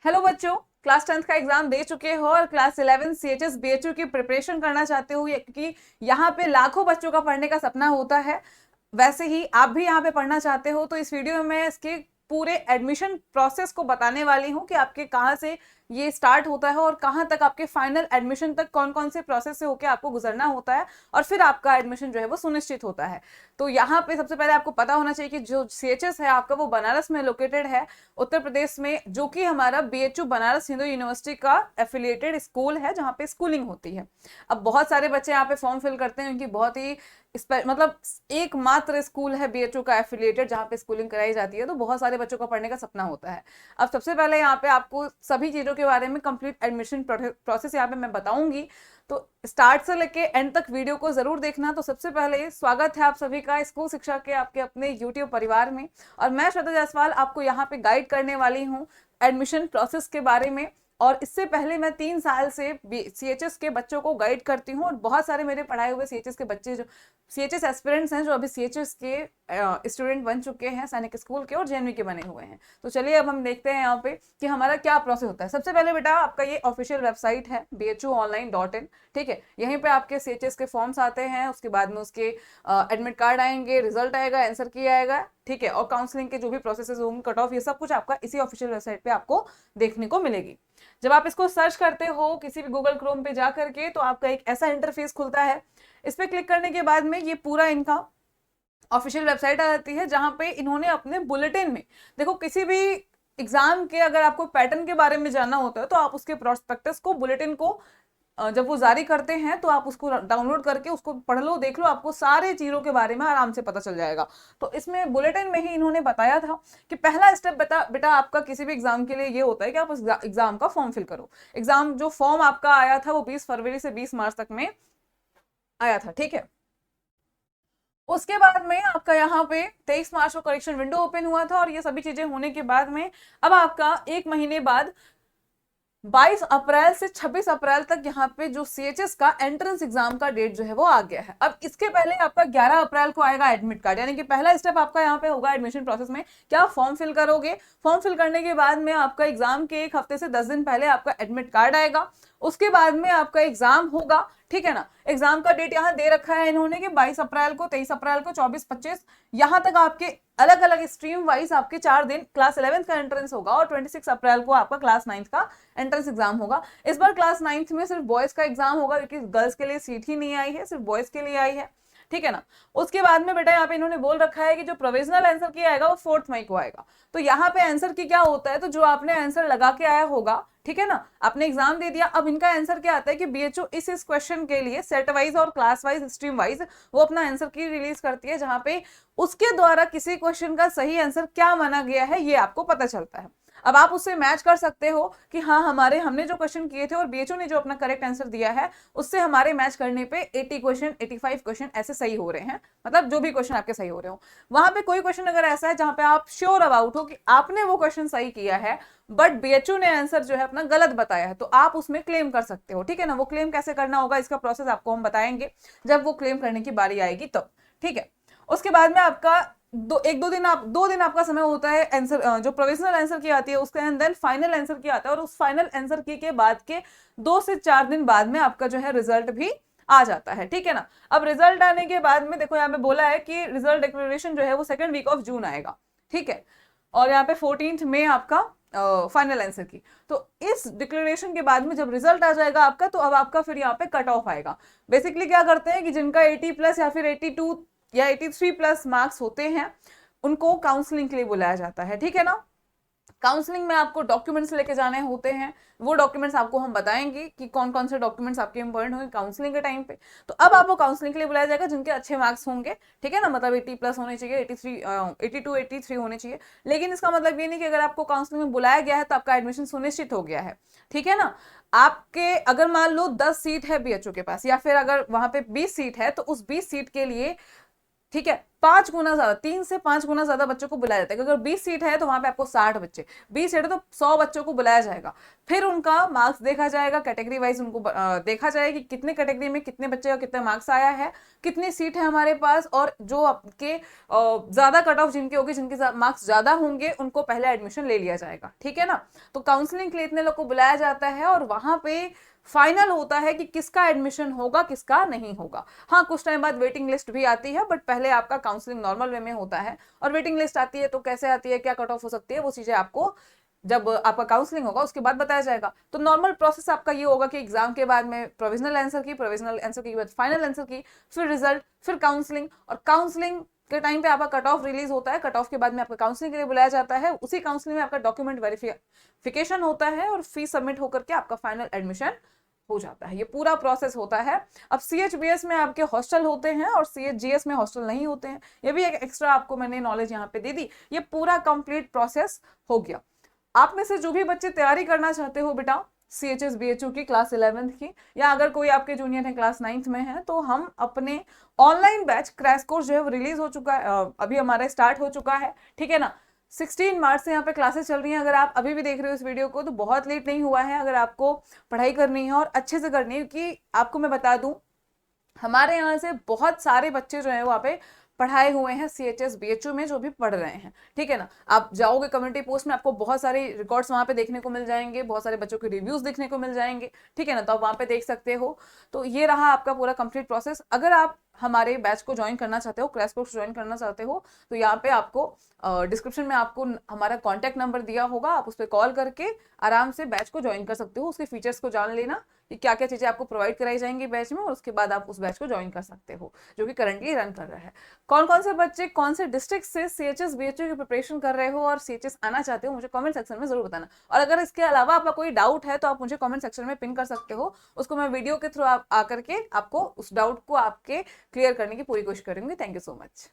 Hello बच्चों, class 10th का exam दे चुके हो और क्लास 11 CHS BHU की प्रिपरेशन करना चाहते हो, क्योंकि यहाँ पे लाखों बच्चों का पढ़ने का सपना होता है। वैसे ही आप भी यहाँ पे पढ़ना चाहते हो, तो इस वीडियो में मैं इसके पूरे एडमिशन प्रोसेस को बताने वाली हूँ कि आपके कहाँ से ये स्टार्ट होता है और कहाँ तक आपके फाइनल एडमिशन तक कौन कौन से प्रोसेस से होकर आपको गुजरना होता है और फिर आपका एडमिशन जो है वो सुनिश्चित होता है। तो यहाँ पे सबसे पहले आपको पता होना चाहिए कि जो CHS है आपका वो बनारस में लोकेटेड है, उत्तर प्रदेश में, जो कि हमारा BHU बनारस हिंदू यूनिवर्सिटी का एफिलिएटेड स्कूल है जहाँ पे स्कूलिंग होती है। अब बहुत सारे बच्चे यहाँ पे फॉर्म फिल करते हैं, उनकी बहुत ही मतलब एकमात्र स्कूल है BHU का एफिलिएटेड जहाँ पे स्कूलिंग कराई जाती है, तो बहुत सारे बच्चों का पढ़ने का सपना होता है। अब सबसे पहले यहाँ पे आपको सभी चीजों के बारे में कंप्लीट एडमिशन प्रोसेस यहाँ पे मैं बताऊंगी, तो स्टार्ट से लेके एंड तक वीडियो को जरूर देखना। तो सबसे पहले स्वागत है आप सभी का स्कूल शिक्षा के आपके अपने यूट्यूब परिवार में, और मैं श्रद्धा जायसवाल आपको यहाँ पे गाइड करने वाली हूँ एडमिशन प्रोसेस के बारे में। और इससे पहले मैं 3 साल से CHS के बच्चों को गाइड करती हूँ, और बहुत सारे मेरे पढ़ाए हुए CHS के बच्चे जो CHS एस्पिरेंट्स हैं, जो अभी CHS के स्टूडेंट बन चुके हैं, सैनिक स्कूल के और JNV के बने हुए हैं। तो चलिए अब हम देखते हैं यहाँ पे कि हमारा क्या प्रोसेस होता है। सबसे पहले बेटा आपका ये ऑफिशियल वेबसाइट है bhuonline.in, ठीक है। यहीं पे आपके CHS के फॉर्म्स आते हैं, उसके बाद में उसके एडमिट कार्ड आएंगे, रिजल्ट आएगा, आंसर की आएगा, ठीक है, और काउंसलिंग के जो भी प्रोसेस होंगे, कट ऑफ, ये सब कुछ आपका इसी ऑफिशियल वेबसाइट पे आपको देखने को मिलेगी। जब आप इसको सर्च करते हो किसी भी गूगल क्रोम पे जा करके, तो आपका एक ऐसा इंटरफेस खुलता है। इस पे क्लिक करने के बाद में ये पूरा इनका ऑफिशियल वेबसाइट आ जाती है, जहां पे इन्होंने अपने बुलेटिन में, देखो किसी भी एग्जाम के अगर आपको पैटर्न के बारे में जानना होता है तो आप उसके प्रोस्पेक्टस को, बुलेटिन को जब वो जारी करते हैं तो आप उसको डाउनलोड करके उसको पढ़ लो, देख लो, आपको सारे चीजों के बारे में आराम से पता चल जाएगा। तो इसमें बुलेटिन में ही इन्होंने बताया था कि पहला स्टेप बेटा आपका किसी भी एग्जाम के लिए ये होता है कि आप उस एग्जाम का फॉर्म फिल करो। एग्जाम जो फॉर्म आपका आया था वो 20 फरवरी से 20 मार्च तक में आया था, ठीक है। उसके बाद में आपका यहाँ पे 23 मार्च को करेक्शन विंडो ओपन हुआ था, और ये सभी चीजें होने के बाद में अब आपका एक महीने बाद 22 अप्रैल से 26 अप्रैल तक यहाँ पे जो CHS का एंट्रेंस एग्जाम का डेट जो है वो आ गया है। अब इसके पहले आपका 11 अप्रैल को आएगा एडमिट कार्ड, यानी कि पहला स्टेप आपका यहाँ पे होगा एडमिशन प्रोसेस में, क्या फॉर्म फिल करोगे। फॉर्म फिल करने के बाद में आपका एग्जाम के 1 हफ्ते से 10 दिन पहले आपका एडमिट कार्ड आएगा। उसके बाद में आपका एग्जाम होगा, ठीक है ना। एग्जाम का डेट यहाँ दे रखा है इन्होंने कि 22 अप्रैल को, 23 अप्रैल को, 24, 25, यहाँ तक आपके अलग अलग स्ट्रीम वाइज आपके 4 दिन क्लास 11 का एंट्रेंस होगा, और 26 अप्रैल को आपका क्लास 9 का एंट्रेंस एग्जाम होगा। इस बार क्लास 9 में सिर्फ बॉयज का एग्जाम होगा, क्योंकि गर्ल्स के लिए सीट ही नहीं आई है, सिर्फ बॉयज के लिए आई है, ठीक है ना। उसके बाद में बेटा यहाँ पे इन्होंने बोल रखा है कि जो प्रोविजनल आंसर की आएगा वो 4 मई को आएगा। तो यहाँ पे आंसर की क्या होता है, तो जो आपने आंसर लगा के आया होगा, ठीक है ना, आपने एग्जाम दे दिया, अब इनका आंसर क्या आता है कि BHU इस क्वेश्चन के लिए सेट वाइज और क्लास वाइज, स्ट्रीम वाइज वो अपना आंसर की रिलीज करती है, जहां पे उसके द्वारा किसी क्वेश्चन का सही आंसर क्या माना गया है ये आपको पता चलता है। अब आप उससे मैच कर सकते हो कि हाँ, हमने जो क्वेश्चन किए थे और BHU ने जो अपना करेक्ट आंसर दिया है उससे हमारे मैच करने पे 80 क्वेश्चन, 85 क्वेश्चन ऐसे सही हो रहे हैं, मतलब जो भी क्वेश्चन आपके सही हो रहे हो। वहां पे कोई क्वेश्चन अगर ऐसा है जहां पे आप श्योर अबाउट हो कि आपने वो क्वेश्चन सही किया है, बट BHU ने आंसर जो है अपना गलत बताया है, तो आप उसमें क्लेम कर सकते हो, ठीक है ना। वो क्लेम कैसे करना होगा इसका प्रोसेस आपको हम बताएंगे जब वो क्लेम करने की बारी आएगी तब, ठीक है। उसके बाद में आपका 2 दिन आपका समय होता है आंसर, जो प्रोविजनल आंसर की आती है उसके अंदर फाइनल आंसर की आता है, और उस फाइनल आंसर की के बाद के 2 से 4 दिन बाद में आपका जो है रिजल्ट भी आ जाता है, ठीक है ना। अब रिजल्ट आने के बाद में देखो यहाँ पे बोला है कि रिजल्ट डिक्लेरेशन जो है वो 2nd वीक ऑफ जून आएगा, ठीक है, और यहाँ पे 14 मई आपका फाइनल आंसर की। तो इस डिक्लेरेशन के बाद में जब रिजल्ट आ जाएगा आपका, तो अब आपका फिर यहाँ पे कट ऑफ आएगा। बेसिकली क्या करते हैं कि जिनका 80+ या फिर 82 या 83+ मार्क्स होते हैं उनको काउंसलिंग के लिए बुलाया जाता है, ठीक है ना। काउंसलिंग में आपको डॉक्यूमेंट्स लेके जाने होते हैं, वो डॉक्यूमेंट्स आपको हम बताएंगे कि कौन कौन से डॉक्यूमेंट्स आपके इंपॉर्टेंट होंगे काउंसलिंग के टाइम पे। तो अब आपको काउंसलिंग के लिए बुलाया जाएगा जिनके अच्छे मार्क्स होंगे, ठीक है ना, मतलब 80+ होने चाहिए, 83, 82, 83 होने चाहिए। लेकिन इसका मतलब ये नहीं कि अगर आपको काउंसलिंग में बुलाया गया है तो आपका एडमिशन सुनिश्चित हो गया है, ठीक है ना। आपके अगर मान लो 10 सीट है BHU के पास, या फिर अगर वहां पे 20 सीट है, तो उस 20 सीट के लिए, ठीक है, 5 गुना ज्यादा, 3 से 5 गुना ज्यादा बच्चों को बुलाया जाता है। अगर 20 सीट है तो वहां पे आपको 60 बच्चे, 20 सीट है तो 100 बच्चों को बुलाया जाएगा। फिर उनका मार्क्स देखा जाएगा, कैटेगरी वाइज उनको देखा जाएगा कि कितने कैटेगरी में कितने बच्चे का कितना मार्क्स आया है, कितनी सीट है हमारे पास, और जो आपके ज्यादा कट ऑफ जिनके होगी, जिनके मार्क्स ज्यादा होंगे, उनको पहले एडमिशन ले लिया जाएगा। ठीक है ना। तो काउंसलिंग के लिए इतने लोग को बुलाया जाता है और वहां पे फाइनल होता है कि किसका एडमिशन होगा, किसका नहीं होगा। हाँ, कुछ टाइम बाद वेटिंग लिस्ट भी आती है, बट पहले आपका काउंसलिंग नॉर्मल वे में होता है। और वेटिंग लिस्ट आती है तो कैसे आती है, क्या कट ऑफ हो सकती है, वो चीजें आपको जब आपका काउंसलिंग होगा उसके बाद बताया जाएगा। तो नॉर्मल प्रोसेस आपका ये होगा कि एग्जाम के बाद में प्रोविजनल आंसर की, प्रोविजनल आंसर के बाद फाइनल आंसर की, फिर रिजल्ट, फिर काउंसलिंग, और काउंसलिंग के टाइम पे आपका कट ऑफ रिलीज होता है। कट ऑफ के बाद में आपका काउंसलिंग के लिए बुलाया जाता है। उसी काउंसलिंग में आपका डॉक्यूमेंट वेरिफिकेशन होता है और फीस सबमिट होकर के आपका फाइनल एडमिशन हो जाता है। ये पूरा प्रोसेस होता है। अब CHBS में आपके हॉस्टल होते हैं और CHGS में हॉस्टल नहीं होते हैं। ये भी एक एक्स्ट्रा आपको मैंने नॉलेज यहाँ पे दे दी। ये पूरा कंप्लीट प्रोसेस हो गया। आप में से जो भी बच्चे तैयारी करना चाहते हो बेटा CHS BHU की क्लास 11th की, या अगर कोई आपके जूनियर है क्लास 9th में है, तो हम अपने ऑनलाइन बैच क्रैश कोर्स जो है वो रिलीज हो चुका है, अभी हमारा स्टार्ट हो चुका है। ठीक है ना। 16 मार्च से यहाँ पे क्लासेस चल रही हैं। अगर आप अभी भी देख रहे हो इस वीडियो को तो बहुत लेट नहीं हुआ है। अगर आपको पढ़ाई करनी है और अच्छे से करनी है, क्योंकि आपको मैं बता दूं हमारे यहाँ से बहुत सारे बच्चे जो है वहाँ पे पढ़ाए हुए हैं CHS BHU में, जो भी पढ़ रहे हैं। ठीक है ना। आप जाओगे कम्युनिटी पोस्ट में, आपको बहुत सारे रिकॉर्ड्स वहाँ पे देखने को मिल जाएंगे, बहुत सारे बच्चों के रिव्यूज देखने को मिल जाएंगे। ठीक है ना। तो आप वहाँ पे देख सकते हो। तो ये रहा आपका पूरा कंप्लीट प्रोसेस। अगर आप हमारे बैच को ज्वाइन करना चाहते हो, क्रैश कोर्स ज्वाइन करना चाहते हो, तो यहाँ पे आपको डिस्क्रिप्शन में आपको हमारा कॉन्टैक्ट नंबर दिया होगा, आप उस पर कॉल करके आराम से बैच को ज्वाइन कर सकते हो। उसके फीचर्स को जान लेना कि क्या क्या चीजें आपको प्रोवाइड कराई जाएंगी बैच में, और उसके बाद आप उस बैच को ज्वाइन कर सकते हो, जो कि करंटली रन कर रहा है। कौन कौन से बच्चे कौन से डिस्ट्रिक्ट से CHS BHU की प्रिपरेशन कर रहे हो और CHS आना चाहते हो, मुझे कमेंट सेक्शन में जरूर बताना। और अगर इसके अलावा आपका कोई डाउट है तो आप मुझे कमेंट सेक्शन में पिन कर सकते हो, उसको मैं वीडियो के थ्रू आकर के आपको उस डाउट को आपके क्लियर करने की पूरी कोशिश करूंगी। Thank you so much.